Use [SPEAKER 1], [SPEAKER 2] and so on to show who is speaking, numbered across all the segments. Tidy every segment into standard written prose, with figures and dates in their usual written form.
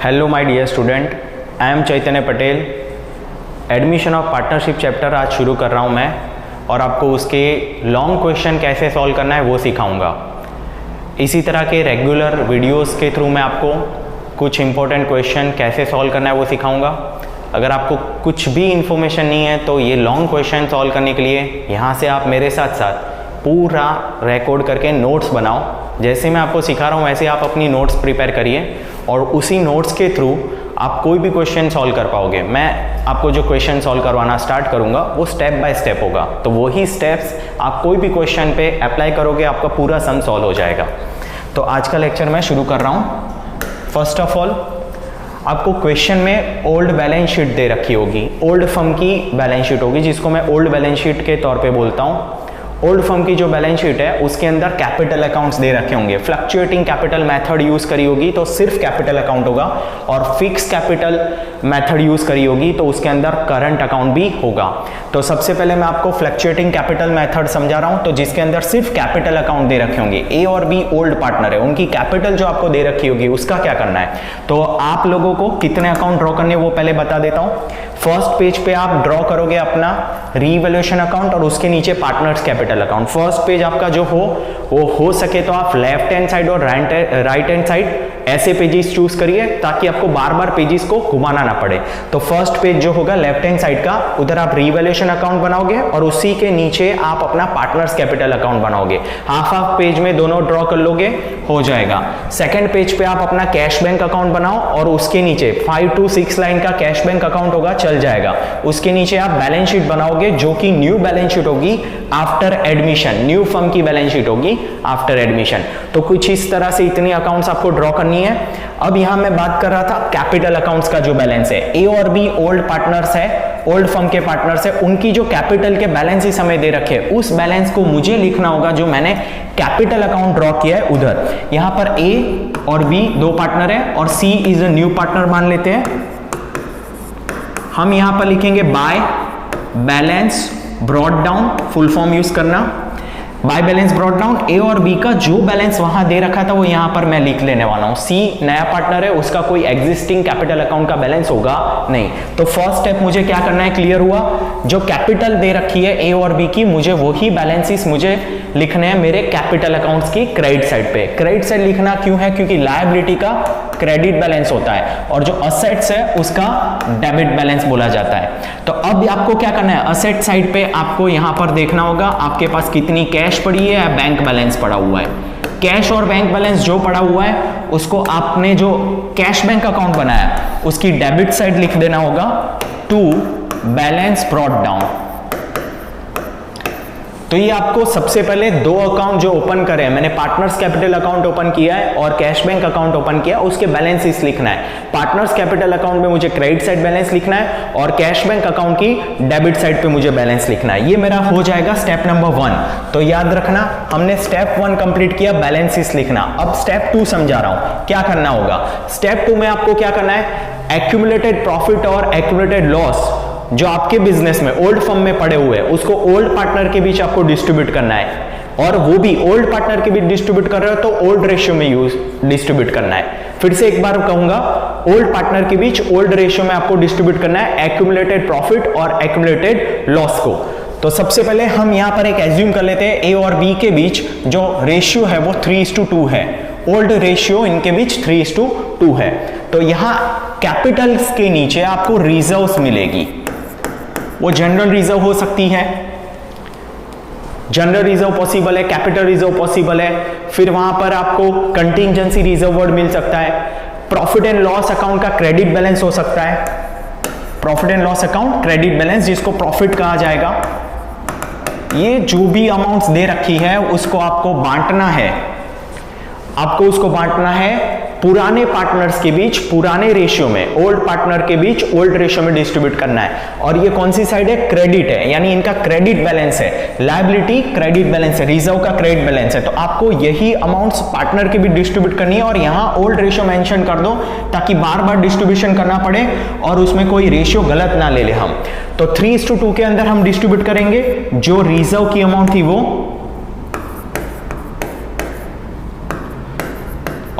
[SPEAKER 1] Hello my dear student, I am Chaitanya Patel. Admission of partnership chapter आज शुरू कर रहा हूँ मैं, और आपको उसके लॉन्ग क्वेश्चन कैसे सॉल्व करना है वो सिखाऊंगा। इसी तरह के रेगुलर वीडियोस के थ्रू मैं आपको कुछ इंपॉर्टेंट क्वेश्चन कैसे सॉल्व करना है वो सिखाऊंगा। अगर आपको कुछ भी इंफॉर्मेशन नहीं है तो ये लॉन्ग क्वेश्चन सॉल्व करने के लिए यहाँ से आप मेरे साथ साथ पूरा रिकॉर्ड करके नोट्स बनाओ। जैसे मैं आपको सिखा रहा हूँ वैसे आप अपनी नोट्स प्रिपेयर करिए, और उसी नोट्स के थ्रू आप कोई भी क्वेश्चन सॉल्व कर पाओगे। मैं आपको जो क्वेश्चन सॉल्व करवाना स्टार्ट करूँगा वो स्टेप बाय स्टेप होगा, तो वही स्टेप्स आप कोई भी क्वेश्चन पे अप्लाई करोगे, आपका पूरा सम सॉल्व हो जाएगा। तो आज का लेक्चर मैं शुरू कर रहा हूँ। फर्स्ट ऑफ ऑल आपको क्वेश्चन में ओल्ड बैलेंस शीट दे रखी होगी, ओल्ड फर्म की बैलेंस शीट होगी, जिसको मैं ओल्ड बैलेंस शीट के तौर पे बोलता हूँ। ओल्ड फर्म की जो बैलेंस शीट है उसके अंदर कैपिटल अकाउंट्स दे रखे होंगे। फ्लक्चुएटिंग कैपिटल मेथड यूज करी होगी तो सिर्फ कैपिटल अकाउंट होगा, और फिक्स कैपिटल मेथड यूज करी होगी तो उसके अंदर करंट अकाउंट भी होगा। तो सबसे पहले मैं आपको फ्लक्चुएटिंग कैपिटल मेथड समझा रहा हूं, तो जिसके अंदर सिर्फ कैपिटल अकाउंट दे रखे होंगे। ए और बी ओल्ड पार्टनर है, उनकी कैपिटल जो आपको दे रखी होगी उसका क्या करना है। तो आप लोगों को कितने अकाउंट ड्रॉ करने वो पहले बता देता हूं। फर्स्ट पेज पे आप ड्रॉ करोगे अपना रीवैल्यूएशन अकाउंट और उसके नीचे partners capital account. First page आपका जो वो हो सके तो आप लेफ्ट हैंड साइड और राइट हैंड साइड ऐसे पेजेस चूज करिए ताकि आपको बार बार पेजेस को घुमाना ना पड़े। तो फर्स्ट पेज जो होगा लेफ्ट हैंड साइड का, उधर आप रीवैल्यूएशन अकाउंट बनाओगे और उसी के नीचे आप अपना पार्टनर्स कैपिटल अकाउंट बनाओगे। हाफ हाफ पेज में दोनों ड्रॉ कर लोगे, हो जाएगा। सेकंड पेज पे आप अपना कैश बैंक अकाउंट बनाओ और उसके नीचे 5 to 6 लाइन का कैश बैंक अकाउंट होगा, चल जाएगा। उसके नीचे आप बैलेंस शीट बनाओगे जो कि न्यू बैलेंस शीट होगी आफ्टर एडमिशन, न्यू फर्म की बैलेंस शीट होगी आफ्टर एडमिशन। तो कुछ इस तरह से इतनी अकाउंट्स आपको ड्रॉ करनी है। अब यहां मैं बात कर रहा था कैपिटल अकाउंट्स का जो बैलेंस है। ए और बी ओल्ड पार्टनर्स है, ओल्ड फर्म के पार्टनर्स है, उनकी जो कैपिटल के बैलेंस इस समय दे रखे हैं उस बैलेंस को मुझे लिखना होगा जो मैंने कैपिटल अकाउंट ड्रॉ किया है उधर। यहां पर ए और बी दो पार्टनर है और सी इज अ न्यू पार्टनर मान लेते हैं। हम यहां पर लिखेंगे by balance brought down, full form use करना, बाय बैलेंस ब्रॉट डाउन। ए और बी का जो बैलेंस वहां दे रखा था वो यहां पर मैं लिख लेने वाला हूं। सी नया पार्टनर है, उसका कोई एग्जिस्टिंग कैपिटल अकाउंट का बैलेंस होगा नहीं। तो फर्स्ट स्टेप मुझे क्या करना है, क्लियर हुआ। जो कैपिटल दे रखी है ए और बी की, मुझे वही बैलेंसेस मुझे लिखने हैं मेरे कैपिटल अकाउंट्स की क्रेडिट साइड पे। क्रेडिट साइड लिखना क्यों है, क्योंकि लायबिलिटी का क्रेडिट बैलेंस होता है और जो असेट्स है उसका डेबिट बैलेंस बोला जाता है। तो अब आपको क्या करना है, असेट साइड पे आपको यहां पर देखना होगा आपके पास कितनी कैश पड़ी है या बैंक बैलेंस पड़ा हुआ है। कैश और बैंक बैलेंस जो पड़ा हुआ है उसको आपने जो कैश बैंक अकाउंट बनाया उसकी डेबिट साइड लिख देना होगा टू बैलेंस ब्रॉट डाउन। तो ये आपको सबसे पहले दो अकाउंट जो ओपन करे, मैंने पार्टनर्स कैपिटल अकाउंट ओपन किया है और कैश बैंक अकाउंट ओपन किया, उसके बैलेंसेस लिखना है। पार्टनर्स कैपिटल अकाउंट में मुझे क्रेडिट साइड बैलेंस लिखना है और कैश बैंक अकाउंट की डेबिट साइड पे मुझे बैलेंस लिखना है। ये मेरा हो जाएगा स्टेप नंबर 1। तो याद रखना हमने स्टेप 1 कंप्लीट किया, बैलेंसेस लिखना। अब स्टेप 2 समझा रहा हूं क्या करना होगा। स्टेप 2 में आपको क्या करना है, एक्यूमुलेटेड प्रॉफिट और एक्यूमुलेटेड लॉस जो आपके बिजनेस में ओल्ड फर्म में पड़े हुए हैं उसको ओल्ड पार्टनर के बीच आपको डिस्ट्रीब्यूट करना है, और वो भी ओल्ड पार्टनर के बीच डिस्ट्रीब्यूट कर रहे हो तो ओल्ड रेशियो में डिस्ट्रीब्यूट करना है। फिर से एक बार कहूंगा, ओल्ड पार्टनर के बीच ओल्ड रेशियो में आपको डिस्ट्रीब्यूट करना है एक्यूमुलेटेड प्रॉफिट और एक्यूमुलेटेड लॉस को। तो सबसे पहले हम यहां पर एक एज्यूम कर लेते हैं ए और बी के बीच जो रेशियो है वो 3:2 है। ओल्ड रेशियो इनके बीच 3:2 है। तो यहां कैपिटल्स के नीचे आपको रिजर्व्स मिलेगी, वो जनरल रिजर्व हो सकती है, जनरल रिजर्व पॉसिबल है, कैपिटल रिजर्व पॉसिबल है, फिर वहां पर आपको कंटिंजेंसी रिजर्व वर्ड मिल सकता है, प्रॉफिट एंड लॉस अकाउंट का क्रेडिट बैलेंस हो सकता है, profit and loss account credit balance जिसको प्रॉफिट कहा जाएगा। ये जो भी अमाउंट्स दे रखी है उसको आपको बांटना है, आपको उसको बांटना है पुराने पार्टनर्स के बीच पुराने रेशियो में, ओल्ड पार्टनर के बीच ओल्ड रेशियो में डिस्ट्रीब्यूट करना है। और ये कौन सी साइड है, क्रेडिट है, यानी इनका क्रेडिट बैलेंस है, लायबिलिटी क्रेडिट बैलेंस है, रिजर्व का क्रेडिट बैलेंस है। तो आपको यही अमाउंट्स पार्टनर के बीच डिस्ट्रीब्यूट करनी है और यहां ओल्ड रेशियो मेंशन कर दो ताकि बार बार डिस्ट्रीब्यूशन करना पड़े और उसमें कोई रेशियो गलत ना ले ले हम। तो 3:2 के अंदर हम डिस्ट्रीब्यूट करेंगे, जो रिजर्व की अमाउंट थी वो,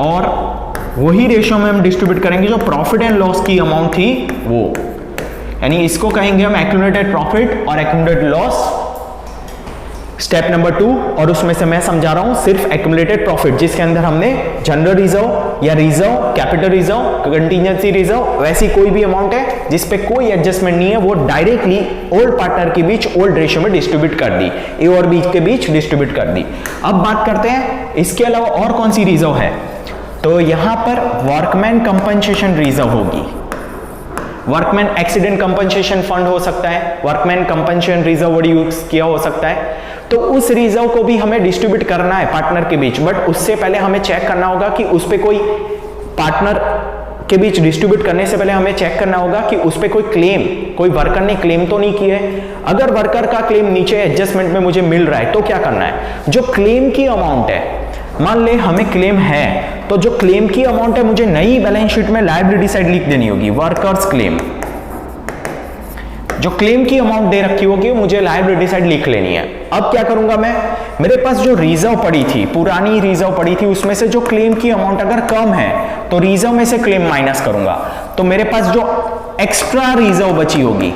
[SPEAKER 1] और वही रेशियो में हम डिस्ट्रीब्यूट करेंगे जो प्रॉफिट एंड लॉस की अमाउंट थी वो, यानी इसको कहेंगे हम एक्यूमुलेटेड प्रॉफिट और एक्यूमुलेटेड लॉस, स्टेप नंबर 2। और उसमें से मैं समझा रहा हूं सिर्फ एक्यूमुलेटेड प्रॉफिट, जिसके अंदर हमने जनरल रिजर्व या reserve, capital reserve, contingency reserve, वैसी कोई भी अमाउंट है जिस पे कोई एडजस्टमेंट नहीं है, वो डायरेक्टली ओल्ड पार्टनर के बीच ओल्ड रेशियो में डिस्ट्रीब्यूट कर दी, ए और बी के बीच डिस्ट्रीब्यूट कर दी। अब बात करते हैं इसके अलावा और कौन सी रिजर्व है, तो यहां पर वर्कमैन कंपनसेशन रिजर्व होगी, वर्कमैन एक्सीडेंट कंपनसेशन फंड हो सकता है, वर्कमैन कंपनसेशन रिजर्व यूज किया हो सकता है, तो उस रिजर्व को भी हमें डिस्ट्रीब्यूट करना है पार्टनर के बीच, बट उससे पहले हमें चेक करना होगा कि उस पे कोई पार्टनर के बीच डिस्ट्रीब्यूट करने से पहले हमें चेक करना होगा कि उस पे कोई क्लेम, कोई वर्कर ने क्लेम तो नहीं किया है। अगर वर्कर का क्लेम नीचे एडजस्टमेंट में मुझे मिल रहा है तो क्या करना है, जो क्लेम की अमाउंट है, मान ले हमें क्लेम है, तो जो क्लेम की अमाउंट है मुझे नई बैलेंस शीट में लायबिलिटी साइड लिख देनी होगी, वर्कर्स क्लेम, जो क्लेम की अमाउंट दे रखी होगी मुझे लायबिलिटी साइड लिख लेनी है। अब क्या करूंगा मैं, मेरे पास जो रिजर्व पड़ी थी, पुरानी रिजर्व पड़ी थी, उसमें से जो क्लेम की अमाउंट अगर कम है तो रिजर्व में से क्लेम माइनस करूंगा, तो मेरे पास जो एक्स्ट्रा रिजर्व बची होगी,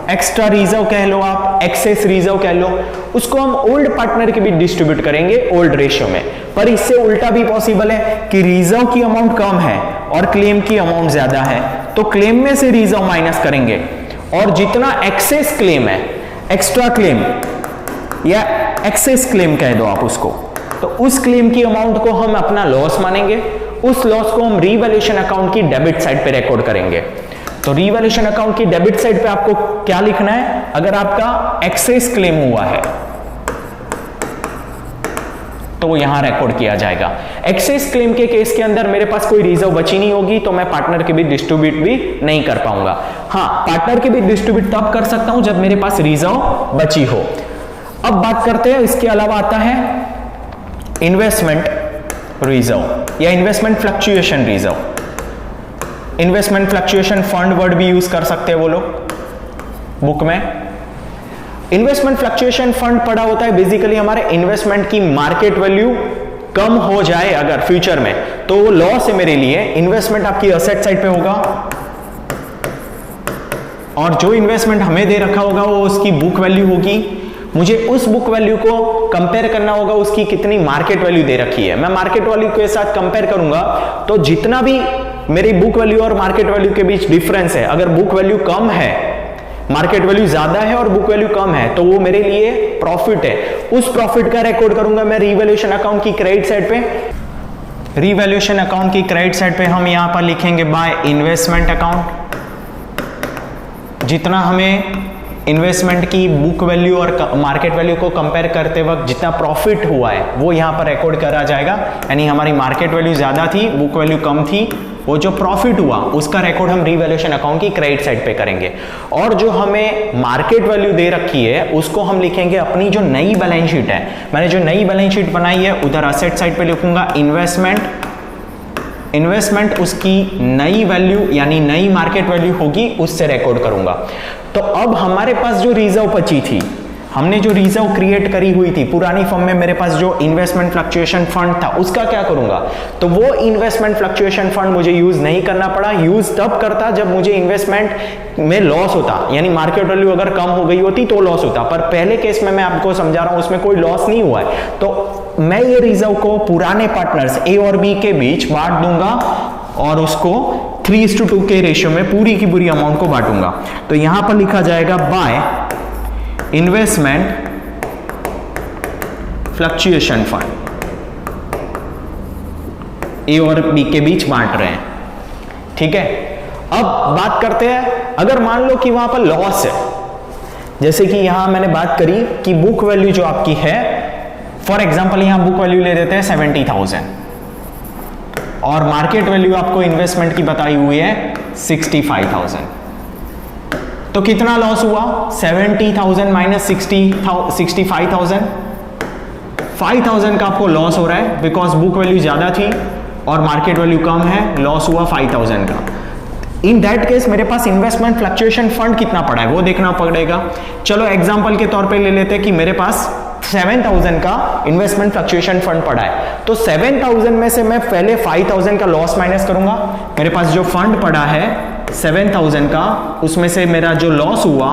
[SPEAKER 1] एक्स्ट्रा रिजर्व कह लो आप, एक्सेस रिजर्व कह लो, उसको हम ओल्ड पार्टनर के बीच डिस्ट्रीब्यूट करेंगे ओल्ड रेशियो में। पर इससे उल्टा भी पॉसिबल है कि रिजर्व की अमाउंट कम है और क्लेम की अमाउंट ज्यादा है, तो क्लेम में से रिजर्व माइनस करेंगे और जितना एक्सेस क्लेम है, एक्स्ट्रा क्लेम या एक्सेस क्लेम कह दो आप उसको, तो उस क्लेम की अमाउंट को हम अपना लॉस मानेंगे, उस लॉस को हम रीवैल्यूएशन अकाउंट की डेबिट साइड पे रिकॉर्ड करेंगे। तो रीवैल्यूएशन अकाउंट की डेबिट साइड पे आपको क्या लिखना है, अगर आपका एक्सेस क्लेम हुआ है तो वो यहां रिकॉर्ड किया जाएगा। एक्सेस क्लेम के केस के अंदर मेरे पास कोई रिजर्व बची नहीं होगी, तो मैं पार्टनर के बीच डिस्ट्रीब्यूट भी नहीं कर पाऊंगा। हाँ, पार्टनर के बीच डिस्ट्रीब्यूट तब कर सकता हूं जब मेरे पास रिजर्व बची हो। अब बात करते हैं, इसके अलावा आता है इन्वेस्टमेंट रिजर्व या investment fluctuation reserve. Investment fluctuation fund word भी यूज कर सकते हैं वो लोग बुक में। इन्वेस्टमेंट फ्लक्चुएशन फंड पड़ा होता है बेसिकली हमारे इन्वेस्टमेंट की मार्केट वैल्यू कम हो जाए अगर फ्यूचर में, तो वो लॉस है मेरे लिए। इन्वेस्टमेंट आपकी असेट साइड पे होगा और जो इन्वेस्टमेंट हमें दे रखा होगा वो उसकी बुक वैल्यू होगी। मुझे उस बुक वैल्यू को कंपेयर करना होगा उसकी कितनी मार्केट वैल्यू दे रखी है। मैं मार्केट वैल्यू के साथ कंपेयर करूंगा तो जितना भी मेरी बुक वैल्यू और मार्केट वैल्यू के बीच डिफरेंस है, अगर बुक वैल्यू कम है, मार्केट वैल्यू ज्यादा है और बुक वैल्यू कम है, तो वो मेरे लिए प्रॉफिट है। उस प्रॉफिट का रिकॉर्ड करूंगा मैं रीवैल्यूएशन अकाउंट की क्रेडिट साइड पे। रीवैल्यूएशन अकाउंट की क्रेडिट साइड पे हम यहां पर लिखेंगे बाय इन्वेस्टमेंट अकाउंट। जितना हमें इन्वेस्टमेंट की बुक वैल्यू और मार्केट वैल्यू को कंपेयर करते वक्त जितना प्रॉफिट हुआ है वो यहां पर रिकॉर्ड करा जाएगा। यानी हमारी मार्केट वैल्यू ज्यादा थी, बुक वैल्यू कम थी, वो जो प्रॉफिट हुआ उसका रिकॉर्ड हम रीवैल्यूएशन अकाउंट की क्रेडिट साइड पे करेंगे। और जो हमें मार्केट वैल्यू दे रखी है उसको हम लिखेंगे अपनी जो नई बैलेंस शीट है। मैंने जो नई बैलेंस शीट बनाई है उधर असेट साइड पे लिखूंगा इन्वेस्टमेंट उसकी नई वैल्यू यानी नई मार्केट वैल्यू होगी उससे रिकॉर्ड करूंगा। तो अब हमारे पास जो रिजर्व बची थी, हमने जो रिजर्व क्रिएट करी हुई थी पुरानी फॉर्म में, मेरे पास जो इन्वेस्टमेंट फ्लक्चुएशन फंड था उसका क्या करूंगा, तो वो इन्वेस्टमेंट फ्लक्चुएशन फंड मुझे यूज नहीं करना पड़ा। यूज तब करता जब मुझे इन्वेस्टमेंट में लॉस होता, यानी मार्केट वैल्यू अगर कम हो गई होती तो लॉस होता। पर पहले केस में मैं आपको समझा रहा हूं उसमें कोई लॉस नहीं हुआ है, तो मैं ये रिजर्व को पुराने पार्टनर्स ए और बी के बीच बांट दूंगा और उसको 3:2 के रेशियो में पूरी की पूरी अमाउंट को बांटूंगा। तो यहां पर लिखा जाएगा बाय इन्वेस्टमेंट फ्लक्चुएशन फंड, ए और बी के बीच बांट रहे हैं, ठीक है। अब बात करते हैं, अगर मान लो कि वहां पर लॉस है, जैसे कि यहां मैंने बात करी कि बुक वैल्यू जो आपकी है, फॉर एग्जांपल यहां बुक वैल्यू ले देते हैं 70,000 और मार्केट वैल्यू आपको इन्वेस्टमेंट की बताई हुई है 65,000, तो कितना लॉस हुआ, 70,000 माइनस 65,000, 5,000 का आपको लॉस हो रहा है बिकॉज बुक वैल्यू ज्यादा थी और मार्केट वैल्यू कम है, लॉस हुआ 5,000 का। इन दैट केस मेरे पास इन्वेस्टमेंट फ्लक्चुएशन फंड कितना पड़ा है वो देखना पड़ेगा। चलो एग्जांपल के तौर पे ले लेते हैं कि मेरे पास 7,000 का इन्वेस्टमेंट फ्लक्चुएशन फंड पड़ा है, तो 7,000 में से मैं पहले 5,000 का लॉस माइनस करूंगा। मेरे पास जो फंड पड़ा है 7,000 का, उसमें से मेरा जो लॉस हुआ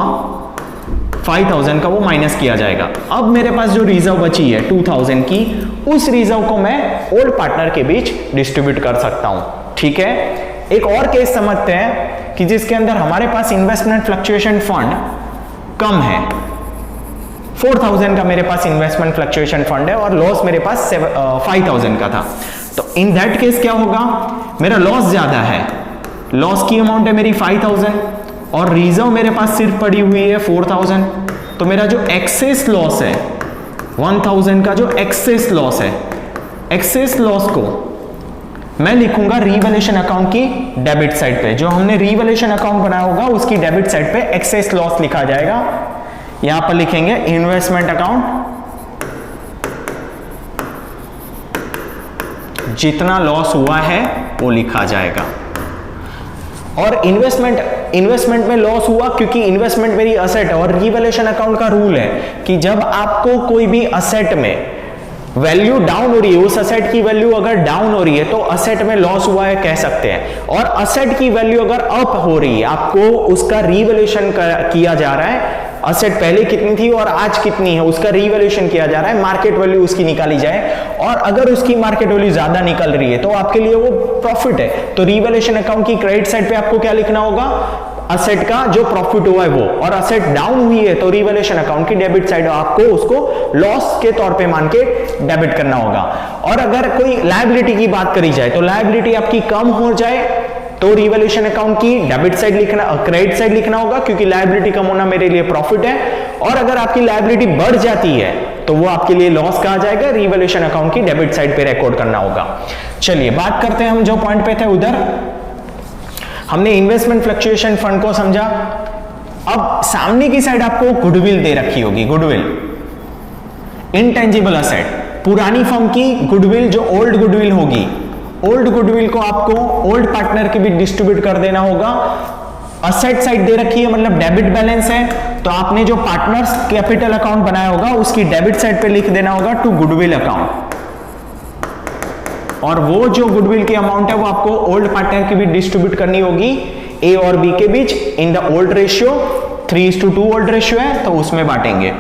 [SPEAKER 1] 5,000 का वो माइनस किया जाएगा। अब मेरे पास जो रिजर्व बची है 2,000 की, उस रिजर्व को मैं ओल्ड पार्टनर के बीच डिस्ट्रीब्यूट कर सकता हूं। ठीक है, एक और केस समझते हैं कि जिसके अंदर हमारे पास इन्वेस्टमेंट फ्लक्चुएशन फंड कम है, 4,000 का मेरे पास इन्वेस्टमेंट फ्लक्चुएशन फंड है और लॉस मेरे पास 5,000 का था। तो इन दैट केस क्या होगा, मेरा लॉस ज्यादा है, लॉस की अमाउंट है मेरी 5,000 और रिजर्व मेरे पास सिर्फ पड़ी हुई है 4,000। तो मेरा जो एक्सेस लॉस है 1,000 का, जो एक्सेस लॉस है, एक्सेस लॉस को मैं लिखूंगा रीवैल्यूएशन अकाउंट की डेबिट साइड पे। जो हमने रीवैल्यूएशन अकाउंट बनाया होगा उसकी डेबिट साइड पे एक्सेस लॉस लिखा जाएगा। यहां पर लिखेंगे इन्वेस्टमेंट अकाउंट, जितना लॉस हुआ है वो लिखा जाएगा। और इन्वेस्टमेंट में लॉस हुआ क्योंकि इन्वेस्टमेंट मेरी असेट है और रीवैल्यूएशन अकाउंट का रूल है कि जब आपको कोई भी असेट में वैल्यू डाउन हो रही है, उस असेट की वैल्यू अगर डाउन हो रही है तो असेट में लॉस हुआ है कह सकते हैं, और असेट की वैल्यू अगर अप हो रही है, आपको उसका रीवैल्यूएशन किया जा रहा है, असेट पहले कितनी थी और आज कितनी है उसका रीवैल्यूएशन किया जा रहा है, मार्केट वैल्यू उसकी निकाली जाए, और अगर उसकी मार्केट वैल्यू ज्यादा निकल रही है तो आपके लिए वो प्रॉफिट है। तो रीवैल्यूएशन अकाउंट की क्रेडिट साइड पे आपको क्या लिखना होगा, असेट का जो प्रॉफिट हुआ है वो, और असेट डाउन हुई है तो रीवैल्यूएशन अकाउंट की डेबिट साइड आपको उसको लॉस के तौर पे मान के डेबिट करना होगा। और अगर कोई लायबिलिटी की बात करी जाए तो लायबिलिटी आपकी कम हो जाए तो रीवैल्यूएशन अकाउंट की डेबिट साइड लिखना, क्रेडिट साइड लिखना होगा क्योंकि लायबिलिटी कम होना मेरे लिए प्रॉफिट है। और अगर आपकी लायबिलिटी बढ़ जाती है तो वो आपके लिए लॉस कहा जाएगा, रीवैल्यूएशन अकाउंट की डेबिट साइड पे रिकॉर्ड करना होगा। चलिए बात करते हैं, हम जो पॉइंट पे थे उधर हमने इन्वेस्टमेंट फ्लक्चुएशन फंड को समझा। अब सामने की साइड आपको गुडविल दे रखी होगी, गुडविल इंटेंजिबल असेट, पुरानी फर्म की गुडविल जो ओल्ड गुडविल होगी, ओल्ड गुडविल को आपको ओल्ड पार्टनर के भी डिस्ट्रीब्यूट कर देना होगा। असेट साइड दे रखी है मतलब डेबिट बैलेंस है, तो आपने जो पार्टनर्स कैपिटल अकाउंट बनाया होगा उसकी डेबिट साइड पे लिख देना होगा टू गुडविल अकाउंट, और वो जो गुडविल की अमाउंट है वो आपको ओल्ड पार्टनर की भी डिस्ट्रीब्यूट करनी होगी ए और बी के बीच in the old ratio, 3:2 old ratio है तो उसमें बांटेंगे।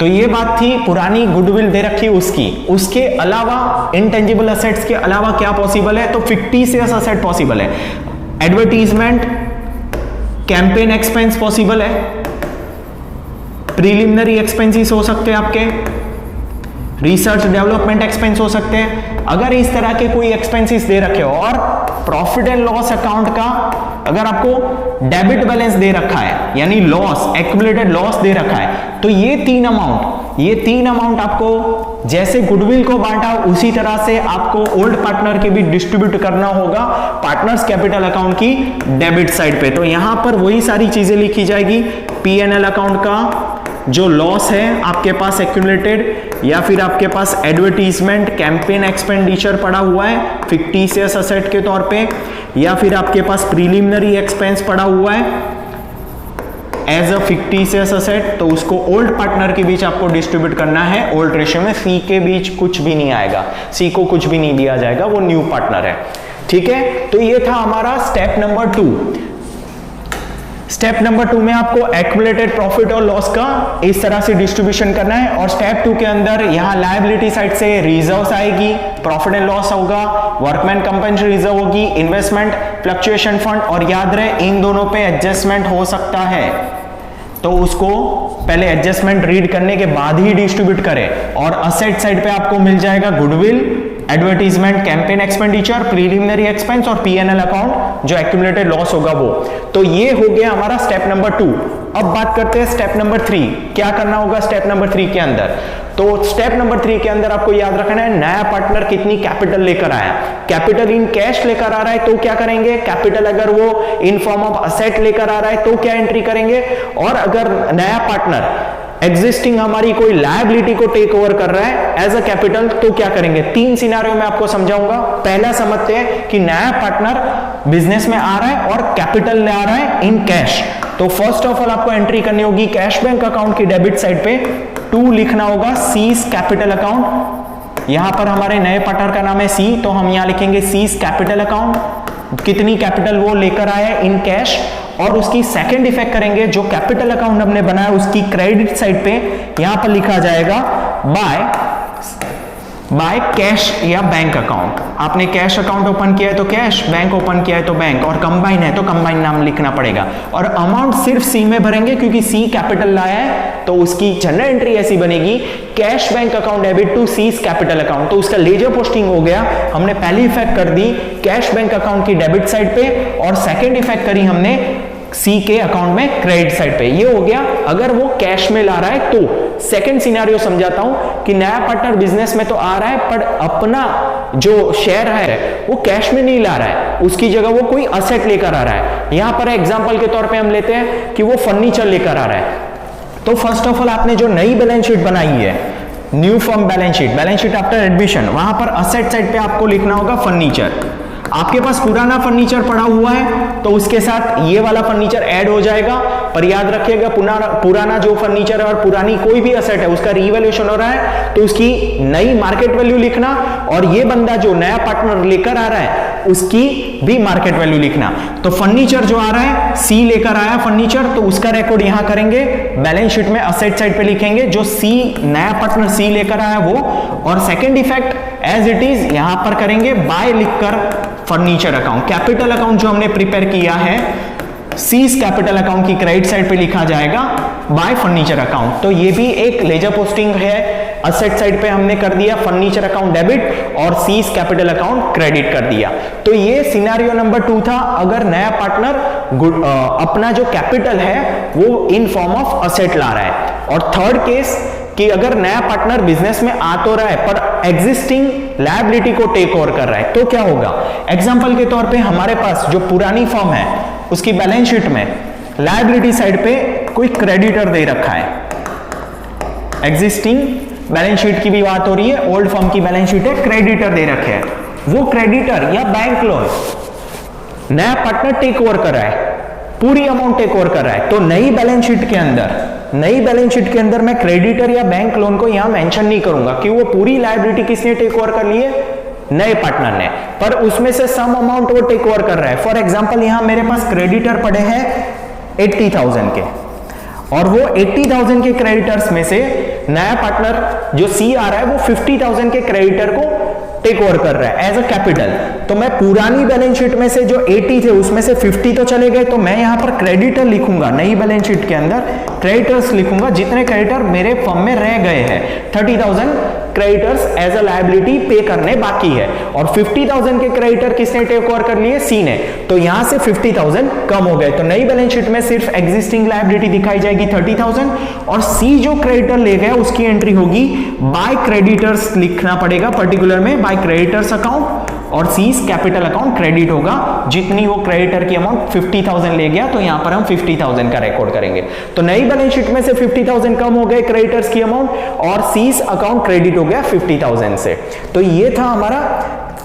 [SPEAKER 1] तो ये बात थी पुरानी गुडविल दे रखी उसकी। उसके अलावा इंटेंजिबल असेट्स के अलावा क्या पॉसिबल है, तो फिक्टिशियस असेट पॉसिबल है, एडवर्टीजमेंट, कैंपेन एक्सपेंस पॉसिबल है, प्रीलिमिनरी एक्सपेंसेस हो सकते हैं आपके, रिसर्च डेवलपमेंट एक्सपेंस हो सकते हैं। अगर इस तरह के कोई एक्सपेंसेस दे रखे हो और प्रॉफिट एंड लॉस अकाउंट का अगर आपको डेबिट बैलेंस दे रखा है यानी लॉस, एक्युमुलेटेड लॉस दे रखा है, तो ये तीन अमाउंट आपको जैसे गुडविल को बांटा उसी तरह से आपको ओल्ड पार्टनर के भी डिस्ट्रीब्यूट करना होगा पार्टनर्स कैपिटल अकाउंट की डेबिट साइड पे। तो यहां पर वही सारी चीजें लिखी जाएगी, P&L अकाउंट का जो लॉस है आपके पास एक्यूमुलेटेड, या फिर आपके पास एडवर्टीजमेंट, कैंपेन एक्सपेंडिचर पड़ा हुआ है फिक्टिशियस असेट के तौर पे, या फिर आपके पास प्रीलिमिनरी एक्सपेंस पड़ा हुआ है एज अ फिक्टिशियस असेट, तो उसको ओल्ड पार्टनर के बीच आपको डिस्ट्रीब्यूट करना है। ओल्ड रेशियो में सी के बीच कुछ भी नहीं आएगा, सी को कुछ भी नहीं दिया जाएगा, वो न्यू पार्टनर है। ठीक है, तो ये था हमारा स्टेप नंबर 2। स्टेप नंबर 2 में आपको एक्युमुलेटेड प्रॉफिट और लॉस का इस तरह से डिस्ट्रीब्यूशन करना है, और स्टेप 2 के अंदर यहां लायबिलिटी साइड से रिजर्व्स आएगी, प्रॉफिट एंड लॉस होगा, वर्कमैन कंपनसेशन रिजर्व होगी, इन्वेस्टमेंट फ्लक्चुएशन फंड, और याद रहे इन दोनों पे एडजस्टमेंट हो सकता है, तो उसको पहले एडजस्टमेंट रीड करने के बाद ही डिस्ट्रीब्यूट करें। और असेट साइड पे आपको मिल जाएगा goodwill, advertisement, campaign expenditure, preliminary expense और P&L अकाउंट जो एक्यूमुलेटेड लॉस होगा वो। तो ये हो गया हमारा स्टेप नंबर 2। अब बात करते हैं स्टेप नंबर 3, क्या करना होगा स्टेप नंबर 3 के अंदर। तो स्टेप नंबर 3 के अंदर आपको याद रखना है नया पार्टनर कितनी कैपिटल लेकर आया, कैपिटल इन कैश लेकर आ रहा है तो क्या करेंगे, कैपिटल अगर वो इन फॉर्म ऑफ असेट लेकर आ रहा है तो क्या एंट्री करेंगे, और अगर नया पार्टनर एग्जिस्टिंग हमारी कोई लायबिलिटी को टेक ओवर कर रहा है एज अ कैपिटल तो क्या करेंगे। 3 सिनेरियो में आपको समझाऊंगा। पहला समझते हैं कि नया पार्टनर बिजनेस में आ रहा है और कैपिटल ले आ रहा है इन कैश, तो फर्स्ट ऑफ ऑल आपको एंट्री करनी होगी कैश बैंक अकाउंट की डेबिट साइड पे टू लिखना होगा सीज कैपिटल अकाउंट। यहां पर हमारे नए पार्टनर का नाम है सी, तो हम यहां लिखेंगे सीज कैपिटल अकाउंट, कितनी कैपिटल वो लेकर आया है इन कैश, और उसकी सेकंड इफेक्ट करेंगे जो कैपिटल अकाउंट हमने बनाया उसकी क्रेडिट साइड पे यहां पर लिखा जाएगा बाय कैश या बैंक अकाउंट। आपने कैश अकाउंट ओपन किया है तो कैश, बैंक ओपन किया है तो बैंक, और कंबाइन है तो कंबाइन नाम लिखना पड़ेगा। और अमाउंट सिर्फ सी में भरेंगे क्योंकि सी कैपिटल लाया है, तो उसकी जनरल एंट्री ऐसी बनेगी cash bank account debit to C's capital account. तो उसका लेजर पोस्टिंग हो गया, हमने पहली इफेक्ट कर दी कैश बैंक अकाउंट की डेबिट साइड पे, और सेकेंड इफेक्ट करी हमने सी के अकाउंट में क्रेडिट साइड पे। ये हो गया अगर वो कैश में ला रहा है तो। सेकंड सिनेरियो समझाता हूं कि नया पार्टनर बिजनेस में तो आ रहा है पर अपना जो शेयर है वो कैश में नहीं ला रहा है, उसकी जगह वो कोई असेट लेकर आ रहा है। यहां पर एग्जांपल के तौर पे हम लेते हैं कि वो फर्नीचर लेकर आ रहा है। तो फर्स्ट ऑफ ऑल आपने जो नई बैलेंस शीट बनाई है, new form balance sheet after admission, वहां पर असेट साइड पे आपको लिखना होगा फर्नीचर। आपके पास पुराना फर्नीचर पड़ा हुआ है तो उसके साथ ये वाला फर्नीचर ऐड हो जाएगा, पर याद रखिएगा पुराना जो फर्नीचर है और पुरानी कोई भी असेट है उसका रीवैल्यूएशन हो रहा है तो उसकी नई मार्केट वैल्यू लिखना, और ये बंदा जो नया पार्टनर लेकर आ रहा है उसकी भी मार्केट वैल्यू लिखना। तो फर्नीचर जो आ रहा है सी लेकर आया फर्नीचर, तो उसका रिकॉर्ड यहां करेंगे, बैलेंस शीट में असेट साइड पे लिखेंगे जो सी नया पार्टनर सी लेकर आया वो, और second effect as it is यहां पर करेंगे बाय लिखकर फर्नीचर अकाउंट। कैपिटल अकाउंट जो हमने प्रिपेयर किया है सीज कैपिटल अकाउंट की क्रेडिट साइड पे लिखा जाएगा बाय फर्नीचर अकाउंट। तो ये भी एक लेजर पोस्टिंग है, असेट साइड पे हमने कर दिया फर्नीचर अकाउंट डेबिट और सीज कैपिटल अकाउंट क्रेडिट कर दिया। तो ये सिनेरियो नंबर 2 था, अगर नया पार्टनर अपना जो कैपिटल है वो इन फॉर्म ऑफ असेट ला रहा है। और थर्ड केस कि अगर नया पार्टनर बिजनेस में आ तो रहा है पर एग्जिस्टिंग लायबिलिटी को टेक ओवर कर रहा है तो क्या होगा। एग्जांपल के तौर पे हमारे पास जो पुरानी फर्म है उसकी बैलेंस शीट में लायबिलिटी साइड पे कोई क्रेडिटर दे रखा है, एग्जिस्टिंग बैलेंस शीट की भी बात हो रही है, ओल्ड फर्म की बैलेंस शीट है, क्रेडिटर दे रखे हैं, वो क्रेडिटर या बैंक लोन नया पार्टनर टेक ओवर कर रहा है, पूरी अमाउंट टेक ओवर कर रहा है। तो नई बैलेंस शीट के अंदर मैं क्रेडिटर या बैंक लोन को यहां मेंशन नहीं करूंगा कि वो पूरी लायबिलिटी किसने टेक ओवर कर ली है, नए पार्टनर ने, पर उसमें से सम अमाउंट वो टेक ओवर कर रहा है। फॉर एग्जांपल यहां मेरे पास क्रेडिटर पड़े हैं 80,000 के, और वो 80,000 के क्रेडिटर्स में से नया पार्टनर जो सी आ रहा है वो 50,000 के क्रेडिटर को टेक ओवर कर रहा है एज अ कैपिटल। तो मैं पुरानी बैलेंस शीट में से जो 80 थे उसमें से 50 तो चले गए, तो मैं यहां पर क्रेडिटर लिखूंगा, नई बैलेंस शीट के अंदर क्रेडिटर्स लिखूंगा जितने क्रेडिटर मेरे फर्म में रह गए हैं। 30,000 क्रेडिटर्स एज अ लायबिलिटी पे करने बाकी है, और 50,000 के क्रेडिटर किसने टेक ओवर कर लिए, सी ने, तो यहां से 50,000 कम हो गए। तो नई बैलेंस शीट में सिर्फ एग्जिस्टिंग लायबिलिटी दिखाई जाएगी 30,000, और सी जो क्रेडिटर ले गया उसकी एंट्री होगी बाय क्रेडिटर्स लिखना पड़ेगा पर्टिकुलर में, बाय क्रेडिटर्स अकाउंट, और सीज कैपिटल अकाउंट क्रेडिट होगा जितनी वो क्रेडिटर की अमाउंट 50,000 ले गया, तो यहां पर हम 50,000 का रिकॉर्ड करेंगे। तो नई बैलेंस शीट में से 50,000 कम हो गए क्रेडिटर्स की अमाउंट, और सीज अकाउंट क्रेडिट हो गया 50,000 से। तो ये था हमारा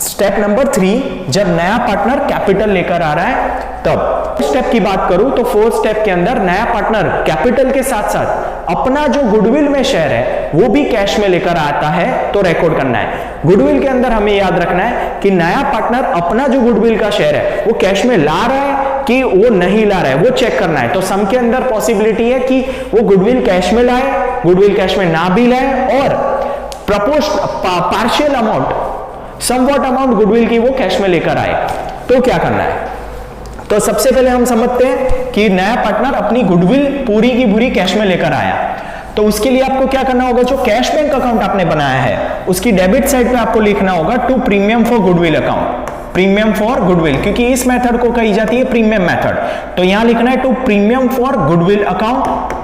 [SPEAKER 1] स्टेप नंबर 3, जब नया पार्टनर कैपिटल लेकर आ रहा है तब। स्टेप की बात करूं तो 4th स्टेप के अंदर नया पार्टनर कैपिटल के साथ साथ अपना जो गुडविल में शेयर है वो भी कैश में लेकर आता है तो रिकॉर्ड करना है। गुडविल के अंदर हमें याद रखना है कि नया पार्टनर अपना जो गुडविल का शेयर है वो कैश में ला रहा है कि वो नहीं ला रहा है, वो चेक करना है। तो सम के अंदर पॉसिबिलिटी है कि वो गुडविल कैश में लाए, गुडविल कैश में ना भी लाए, और partial amount somewhat amount goodwill की वो कैश में लेकर आए। तो क्या करना है, तो सबसे पहले हम समझते हैं कि नया पार्टनर अपनी गुडविल पूरी की पूरी कैश में लेकर आया, तो उसके लिए आपको क्या करना होगा, जो कैश बैंक अकाउंट आपने बनाया है उसकी डेबिट साइड पे आपको लिखना होगा to premium for goodwill account, premium for goodwill, क्योंकि इस मेथड को कही जाती है प्रीमियम मेथड। तो यहां लिखना है to premium for goodwill account.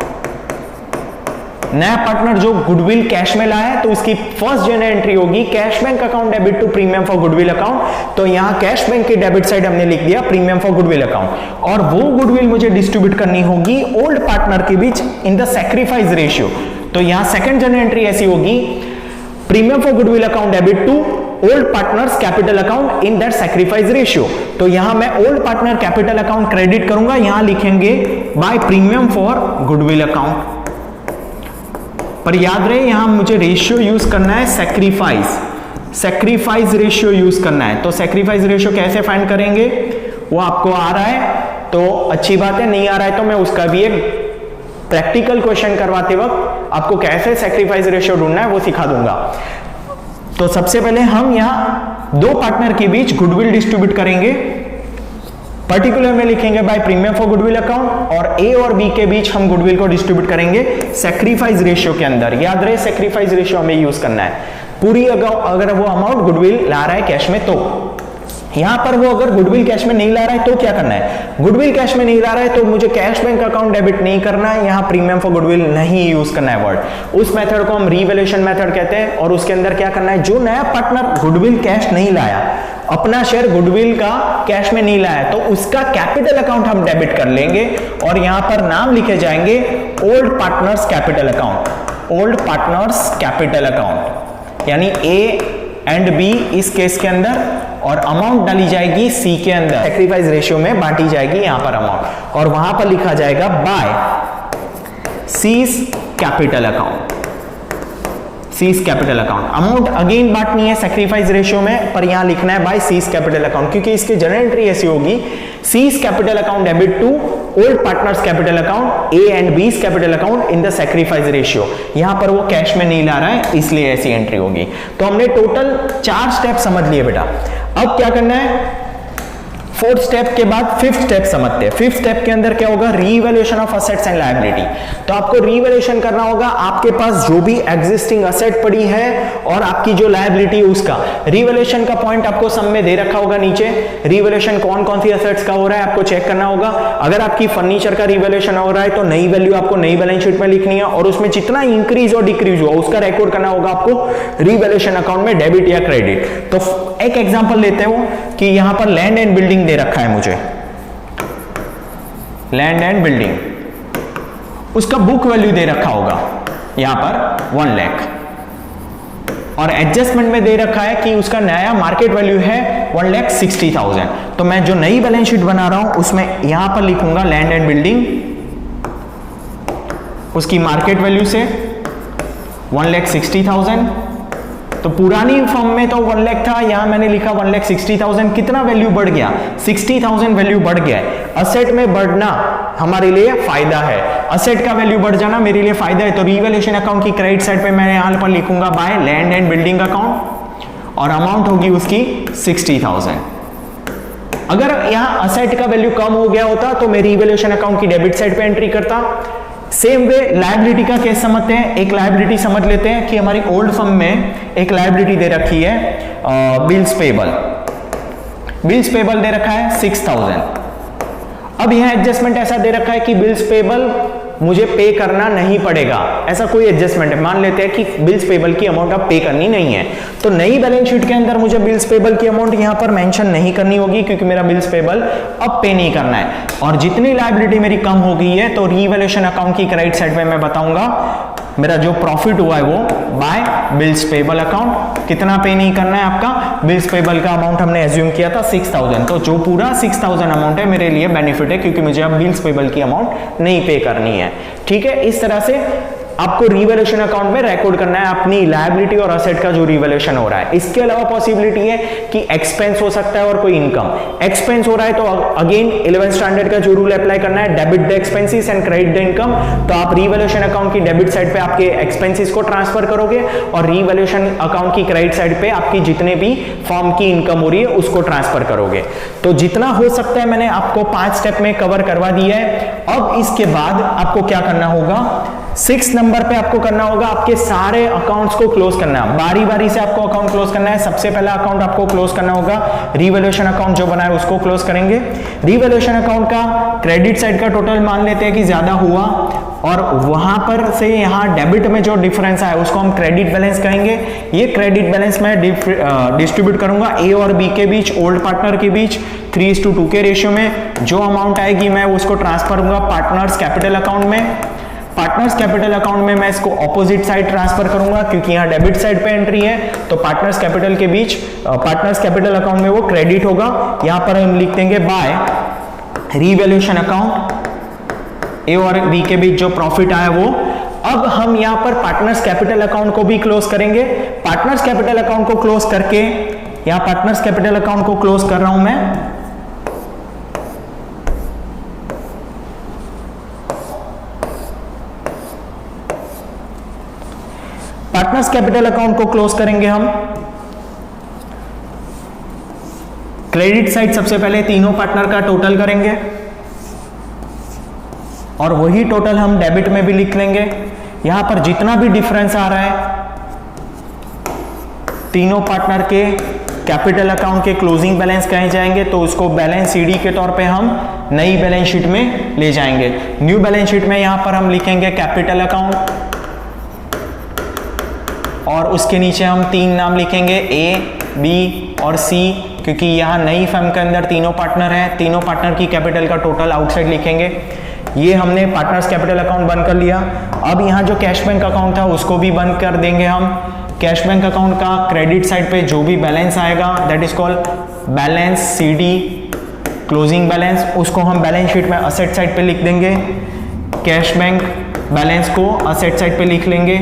[SPEAKER 1] नया पार्टनर जो गुडविल कैश में लाया है तो उसकी फर्स्ट जनरल एंट्री होगी cash bank account debit to premium for goodwill account. तो यहां कैश बैंक की डेबिट साइड हमने लिख दिया प्रीमियम फॉर गुडविल अकाउंट, और वो गुडविल मुझे डिस्ट्रीब्यूट करनी होगी ओल्ड पार्टनर के बीच इन द सैक्रिफाइस रेशियो। तो यहां सेकंड जनरल एंट्री ऐसी होगी premium for goodwill account debit to old partners capital account in that sacrifice ratio. तो यहां मैं old partner capital account credit करूंगा, यहां लिखेंगे by premium for goodwill account. पर याद रहे यहां मुझे रेशियो यूज करना है सैक्रिफाइस रेशियो यूज करना है। तो सैक्रिफाइस रेशियो कैसे फाइंड करेंगे, वो आपको आ रहा है तो अच्छी बात है, नहीं आ रहा है तो मैं उसका भी एक प्रैक्टिकल क्वेश्चन करवाते वक्त आपको कैसे सैक्रिफाइस रेशियो ढूंढना है वो सिखा दूंगा। तो सबसे पहले हम यहां दो पार्टनर के बीच गुडविल डिस्ट्रीब्यूट करेंगे, पर्टिकुलर में लिखेंगे by premium for goodwill account, और ए और बी के बीच हम गुडविल को डिस्ट्रीब्यूट करेंगे सैक्रिफाइस रेशियो के अंदर। याद रहे सैक्रिफाइस रेशियो हमें यूज करना है। पूरी अगर वो अमाउंट गुडविल ला रहा है कैश में, तो यहां पर वो अगर गुडविल कैश में नहीं ला रहा है तो क्या करना है, गुडविल कैश में नहीं ला रहा है तो मुझे कैश बैंक अकाउंट डेबिट नहीं करना है, यहां प्रीमियम फॉर गुडविल नहीं यूज करना है वर्ड। उस मेथड को हम रीवैल्यूएशन मेथड कहते हैं, और उसके अंदर क्या करना है, जो नया पार्टनर गुडविल कैश नहीं लाया, अपना शेयर गुडविल का कैश में नहीं लाया, तो उसका कैपिटल अकाउंट हम डेबिट कर लेंगे और यहां पर नाम लिखे जाएंगे old partners capital account, old partners capital account, यानी ए एंड बी इस केस के अंदर, और अमाउंट डाली जाएगी सी के अंदर, सैक्रिफाइस रेशियो में बांटी जाएगी यहां पर अमाउंट, और वहां पर लिखा जाएगा by C's capital account, C's capital account. Amount again बांटनी है सैक्रिफाइस रेशियो में, पर यहां लिखना है बाय सीज कैपिटल अकाउंट, क्योंकि इसकी जनरल एंट्री ऐसी होगी, C's capital account debit to old partners capital account, A and B's capital account in the sacrifice ratio. यहां पर वो कैश में नहीं ला रहा है इसलिए ऐसी एंट्री होगी। तो हमने टोटल 4 स्टेप समझ लिए बेटा। अब क्या करना है, 4th स्टेप के बाद 5th स्टेप समझते हैं। 5th स्टेप के अंदर क्या होगा, revaluation of assets and liability. तो आपको रीवैल्यूएशन करना होगा आपके पास जो भी एग्जिस्टिंग असेट पड़ी है और आपकी जो लायबिलिटी उसका रीवैल्यूएशन का पॉइंट आपको सम में दे रखा होगा नीचे। रीवैल्यूएशन कौन कौन सी असेट्स का हो रहा है आपको चेक करना होगा। अगर आपकी फर्नीचर का रीवैल्यूएशन हो रहा है तो नई वैल्यू आपको नई बैलेंस शीट में लिखनी है, और उसमें जितना इंक्रीज और डिक्रीज हुआ उसका रिकॉर्ड करना होगा आपको रीवैल्यूएशन अकाउंट में, डेबिट या क्रेडिट। तो एक एग्जांपल लेते हो कि यहां पर लैंड एंड बिल्डिंग दे रखा है मुझे, लैंड एंड बिल्डिंग, उसका बुक वैल्यू दे रखा होगा यहां पर 1 लाख, और एडजस्टमेंट में दे रखा है कि उसका नया मार्केट वैल्यू है 1,60,000। तो मैं जो नई बैलेंस शीट बना रहा हूं उसमें यहां पर लिखूंगा लैंड एंड बिल्डिंग, उसकी मार्केट वैल्यू से 1,60,000। तो पुरानी फॉर्म में तो 1 लाख था, यहां मैंने लिखा 1,60,000। कितना वैल्यू बढ़ गया, 60,000 वैल्यू बढ़ गया है। असेट में बढ़ना हमारे लिए फायदा है, असेट का वैल्यू बढ़ जाना मेरे लिए फायदा है। तो रीवैल्यूएशन अकाउंट की क्रेडिट साइड पे मैं यहां पर लिखूंगा by land and building account, और अमाउंट होगी उसकी 60,000। अगर यहां असेट का वैल्यू कम हो गया होता तो मैं रीवैल्यूएशन अकाउंट की डेबिट साइड पे एंट्री करता। सेम वे लायबिलिटी का केस समझते हैं। एक लायबिलिटी समझ लेते हैं कि हमारी ओल्ड फर्म में एक लायबिलिटी दे रखी है बिल्स पेबल, बिल्स पेबल दे रखा है 6,000। अब यहां एडजस्टमेंट ऐसा दे रखा है कि बिल्स पेबल मुझे पे करना नहीं पड़ेगा, ऐसा कोई एडजस्टमेंट है। मान लेते हैं कि बिल्स पेबल की अमाउंट अब पे करनी नहीं है, तो नई बैलेंस शीट के अंदर मुझे बिल्स पेबल की अमाउंट यहां पर मेंशन नहीं करनी होगी, क्योंकि मेरा बिल्स पेबल अब पे नहीं करना है। और जितनी लायबिलिटी मेरी कम हो गई है तो रीवैल्यूएशन अकाउंट की क्रेडिट साइड में मैं बताऊंगा मेरा जो प्रॉफिट हुआ है वो बाय बिल्स पेबल अकाउंट। कितना पे नहीं करना है आपका, बिल्स पेबल का अमाउंट हमने एज्यूम किया था 6,000, तो जो पूरा 6,000 अमाउंट है मेरे लिए बेनिफिट है, क्योंकि मुझे अब बिल्स पेबल की अमाउंट नहीं पे करनी है। ठीक है, इस तरह से आपको रीवैल्यूएशन अकाउंट में रिकॉर्ड करना है अपनी लायबिलिटी और असेट का जो रीवैल्यूएशन हो रहा है। इसके अलावा पॉसिबिलिटी है कि एक्सपेंस हो सकता है और कोई इनकम। एक्सपेंस हो रहा है तो अगेन 11th स्टैंडर्ड का जो रूल अप्लाई करना है, debit the expenses and credit the income. तो आप रीवैल्यूएशन अकाउंट की डेबिट साइड पे आपके एक्सपेंसेस को ट्रांसफर करोगे और रीवैल्यूएशन अकाउंट की क्रेडिट साइड पे आपकी जितने भी फर्म की इनकम हो रही है उसको ट्रांसफर करोगे। तो जितना हो सकता है मैंने आपको 5 स्टेप में कवर करवा दिया है। अब इसके बाद आपको क्या करना होगा, 6 नंबर पे आपको करना होगा आपके सारे अकाउंट्स को क्लोज करना है। बारी बारी से आपको अकाउंट क्लोज करना है। सबसे पहला अकाउंट आपको क्लोज करना होगा रीवैल्यूएशन अकाउंट जो बना है उसको क्लोज करेंगे। रीवैल्यूएशन अकाउंट का क्रेडिट साइड का टोटल मान लेते हैं कि ज्यादा हुआ, और वहां पर से यहां डेबिट में जो डिफरेंस आया उसको हम क्रेडिट बैलेंस कहेंगे। ये क्रेडिट बैलेंस मैं डिस्ट्रीब्यूट करूंगा ए और बी के बीच, ओल्ड पार्टनर के बीच 3:2 के रेशियो में। जो अमाउंट आएगी मैं उसको ट्रांसफर करूंगा पार्टनर्स कैपिटल अकाउंट में। पार्टनर्स कैपिटल अकाउंट में मैं इसको ऑपोजिट साइड ट्रांसफर करूंगा, क्योंकि यहां डेबिट साइड पे एंट्री है। तो पार्टनर्स कैपिटल के बीच पार्टनर्स कैपिटल अकाउंट में वो क्रेडिट होगा। यहां पर हम लिख देंगे बाय रीवैल्यूएशन अकाउंट। ए और बी के बीच जो प्रॉफिट आया वो अब हम यहां पर पार्टनर्स कैपिटल अकाउंट को भी क्लोज करेंगे। पार्टनर्स कैपिटल अकाउंट को क्लोज करके, यहां पार्टनर्स कैपिटल अकाउंट को क्लोज कर रहा हूं मैं। पार्टनर्स कैपिटल अकाउंट को क्लोज करेंगे हम। क्रेडिट साइड सबसे पहले तीनों पार्टनर का टोटल करेंगे और वही टोटल हम डेबिट में भी लिख लेंगे। यहां पर जितना भी डिफरेंस आ रहा है तीनों पार्टनर के कैपिटल अकाउंट के क्लोजिंग बैलेंस कहे जाएंगे, तो उसको बैलेंस सीडी के तौर पे हम नई बैलेंस शीट में ले जाएंगे। न्यू बैलेंस शीट में यहां पर हम लिखेंगे कैपिटल अकाउंट और उसके नीचे हम तीन नाम लिखेंगे ए, बी और सी, क्योंकि यहाँ नई फर्म के अंदर तीनों पार्टनर हैं। तीनों पार्टनर की कैपिटल का टोटल आउटसाइड लिखेंगे। ये हमने पार्टनर्स कैपिटल अकाउंट बंद कर लिया। अब यहाँ जो कैश बैंक अकाउंट था उसको भी बंद कर देंगे हम। कैश बैंक अकाउंट का क्रेडिट साइड पे जो भी बैलेंस आएगा that is called balance CD closing balance, उसको हम बैलेंस शीट में असेट साइड पे लिख देंगे। कैश बैंक बैलेंस को असेट साइड पे लिख लेंगे।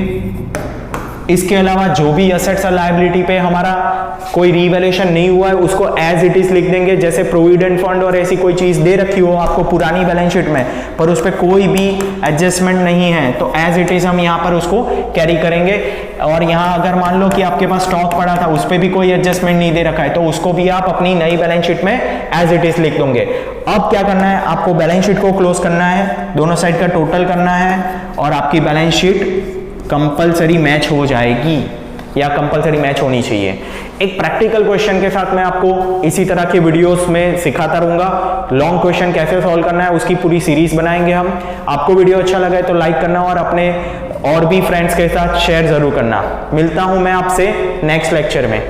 [SPEAKER 1] इसके अलावा जो भी असेट्स और लायबिलिटी पे हमारा कोई रीवैल्यूएशन नहीं हुआ है उसको एज इट इज लिख देंगे। जैसे प्रोविडेंट फंड और ऐसी कोई चीज दे रखी हो आपको पुरानी बैलेंस शीट में पर उस पर कोई भी एडजस्टमेंट नहीं है तो एज इट इज हम यहाँ पर उसको कैरी करेंगे। और यहाँ अगर मान लो कि आपके पास स्टॉक पड़ा था उस पर भी कोई एडजस्टमेंट नहीं दे रखा है तो उसको भी आप अपनी नई बैलेंस शीट में एज इट इज लिख दोगे। अब क्या करना है, आपको बैलेंस शीट को क्लोज करना है, दोनों साइड का टोटल करना है और आपकी बैलेंस शीट कंपलसरी मैच हो जाएगी या कंपलसरी मैच होनी चाहिए। एक प्रैक्टिकल क्वेश्चन के साथ मैं आपको इसी तरह के वीडियोस में सिखाता रहूंगा। लॉन्ग क्वेश्चन कैसे सॉल्व करना है उसकी पूरी सीरीज बनाएंगे हम। आपको वीडियो अच्छा लगा है तो लाइक करना और अपने और भी फ्रेंड्स के साथ शेयर जरूर करना। मिलता हूं मैं आपसे नेक्स्ट लेक्चर में।